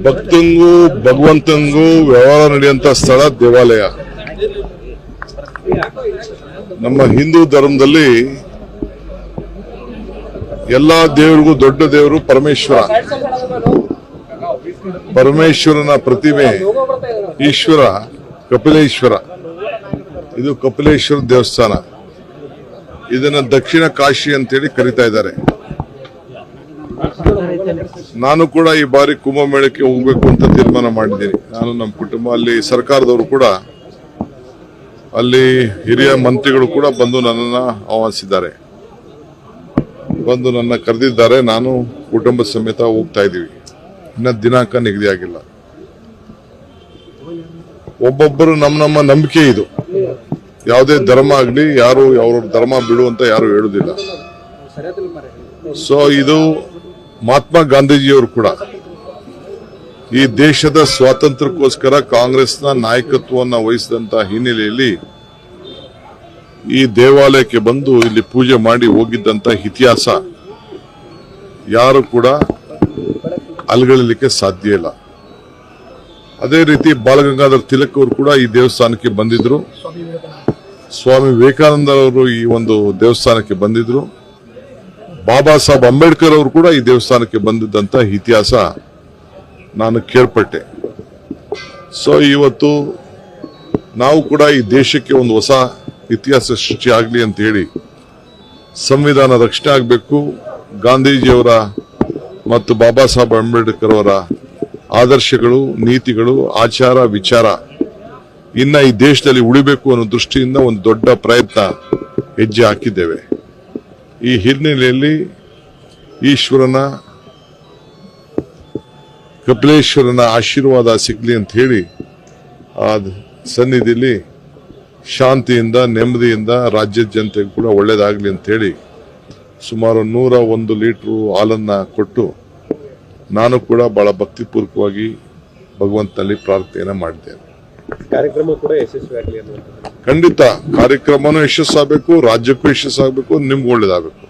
ಭಕ್ತಂಗೂ ಭಗವಂತಂಗೂ ವ್ಯವಹಾರ ನಡೆಯುವಂತ ಸ್ಥಳ ದೇವಾಲಯ. ನಮ್ಮ ಹಿಂದೂ ಧರ್ಮದಲ್ಲಿ ಎಲ್ಲಾ ದೇವರಿಗೂ ದೊಡ್ಡ ದೇವರು ಪರಮೇಶ್ವರ. ಪರಮೇಶ್ವರನ ಪ್ರತಿಮೆ ಈಶ್ವರ ಕಪಿಲೇಶ್ವರ. ಇದು ಕಪಿಲೇಶ್ವರ ದೇವಸ್ಥಾನ. ಇದನ್ನ ದಕ್ಷಿಣ ಕಾಶಿ ಅಂತೇಳಿ ಕರೀತಾ ಇದ್ದಾರೆ. ನಾನು ಕೂಡ ಈ ಬಾರಿ ಕುಂಭಮೇಳಕ್ಕೆ ಹೋಗ್ಬೇಕು ಅಂತ ತೀರ್ಮಾನ ಮಾಡಿದ್ದೀನಿ. ನಾನು ನಮ್ಮ ಕುಟುಂಬ, ಅಲ್ಲಿ ಸರ್ಕಾರದವರು ಕೂಡ, ಅಲ್ಲಿ ಹಿರಿಯ ಮಂತ್ರಿಗಳು ಕೂಡ ಬಂದು ನನ್ನನ್ನ ಆಹ್ವಾನಿಸಿದ್ದಾರೆ, ಬಂದು ನನ್ನ ಕರೆದಿದ್ದಾರೆ. ನಾನು ಕುಟುಂಬ ಸಮೇತ ಹೋಗ್ತಾ ಇದ್ದೀವಿ. ಇನ್ನ ದಿನಾಂಕ ನಿಗದಿ ಆಗಿಲ್ಲ. ಒಬ್ಬೊಬ್ಬರು ನಮ್ಮ ನಂಬಿಕೆ ಇದು. ಯಾವುದೇ ಧರ್ಮ ಆಗ್ಲಿ, ಯಾರು ಅವ್ರ ಧರ್ಮ ಬಿಡು ಅಂತ ಯಾರು ಹೇಳುದಿಲ್ಲ. ಸೊ ಇದು ಮಹಾತ್ಮ ಗಾಂಧೀಜಿಯವರು ಕೂಡ ಈ ದೇಶದ ಸ್ವಾತಂತ್ರ್ಯಕ್ಕೋಸ್ಕರ ಕಾಂಗ್ರೆಸ್ನ ನಾಯಕತ್ವವನ್ನು ವಹಿಸಿದಂತ ಹಿನ್ನೆಲೆಯಲ್ಲಿ ಈ ದೇವಾಲಯಕ್ಕೆ ಬಂದು ಇಲ್ಲಿ ಪೂಜೆ ಮಾಡಿ ಹೋಗಿದ್ದಂತ ಇತಿಹಾಸ ಯಾರು ಕೂಡ ಅಲ್ಗಳಿಲಿಕ್ಕೆ ಸಾಧ್ಯ ಇಲ್ಲ. ಅದೇ ರೀತಿ ಬಾಲಗಂಗಾಧರ್ ತಿಲಕ್ ಅವರು ಕೂಡ ಈ ದೇವಸ್ಥಾನಕ್ಕೆ ಬಂದಿದ್ರು. ಸ್ವಾಮಿ ವಿವೇಕಾನಂದ ಅವರು ಈ ಒಂದು ದೇವಸ್ಥಾನಕ್ಕೆ ಬಂದಿದ್ರು. ಬಾಬಾ ಸಾಹೇಬ್ ಅಂಬೇಡ್ಕರ್ ಅವರು ಕೂಡ ಈ ದೇವಸ್ಥಾನಕ್ಕೆ ಬಂದಿದ್ದಂತ ಇತಿಹಾಸ ನಾನು ಕೇಳ್ಪಟ್ಟೆ. ಸೊ ಇವತ್ತು ನಾವು ಕೂಡ ಈ ದೇಶಕ್ಕೆ ಒಂದು ಹೊಸ ಇತಿಹಾಸ ಸೃಷ್ಟಿ ಆಗಲಿ ಅಂತ ಹೇಳಿ, ಸಂವಿಧಾನ ರಕ್ಷಣೆ ಆಗಬೇಕು, ಗಾಂಧೀಜಿಯವರ ಮತ್ತು ಬಾಬಾ ಸಾಹೇಬ್ ಅಂಬೇಡ್ಕರ್ ಅವರ ಆದರ್ಶಗಳು, ನೀತಿಗಳು, ಆಚಾರ ವಿಚಾರ ಇನ್ನ ಈ ದೇಶದಲ್ಲಿ ಉಳಿಬೇಕು ಅನ್ನೋ ದೃಷ್ಟಿಯಿಂದ ಒಂದು ದೊಡ್ಡ ಪ್ರಯತ್ನ ಹೆಜ್ಜೆ ಹಾಕಿದ್ದೇವೆ. ಈ ಹಿನ್ನೆಲೆಯಲ್ಲಿ ಈಶ್ವರನ ಕಪಿಲೇಶ್ವರನ ಆಶೀರ್ವಾದ ಸಿಗ್ಲಿ ಅಂತ ಹೇಳಿ ಆ ಸನ್ನಿಧಿಯಲ್ಲಿ ಶಾಂತಿಯಿಂದ, ನೆಮ್ಮದಿಯಿಂದ ರಾಜ್ಯದ ಜನತೆಗೂ ಕೂಡ ಒಳ್ಳೇದಾಗ್ಲಿ ಅಂತ ಹೇಳಿ ಸುಮಾರು 101 ಲೀಟರ್ ಹಾಲನ್ನ ಕೊಟ್ಟು ನಾನು ಕೂಡ ಬಹಳ ಭಕ್ತಿಪೂರ್ವಕವಾಗಿ ಭಗವಂತನಲ್ಲಿ ಪ್ರಾರ್ಥನೆಯನ್ನ ಮಾಡಿದ್ದೇನೆ. ಕಾರ್ಯಕ್ರಮ ಕೂಡ ಯಶಸ್ವಿಯಾಗಲಿ ಅನ್ನುವಂಥದ್ದು. ಖಂಡಿತ ಕಾರ್ಯಕ್ರಮನೂ ಯಶಸ್ಸಾಗಬೇಕು, ರಾಜ್ಯಕ್ಕೂ ಯಶಸ್ಸಾಗಬೇಕು, ನಿಮ್ಗೂ ಒಳ್ಳೇದಾಗಬೇಕು.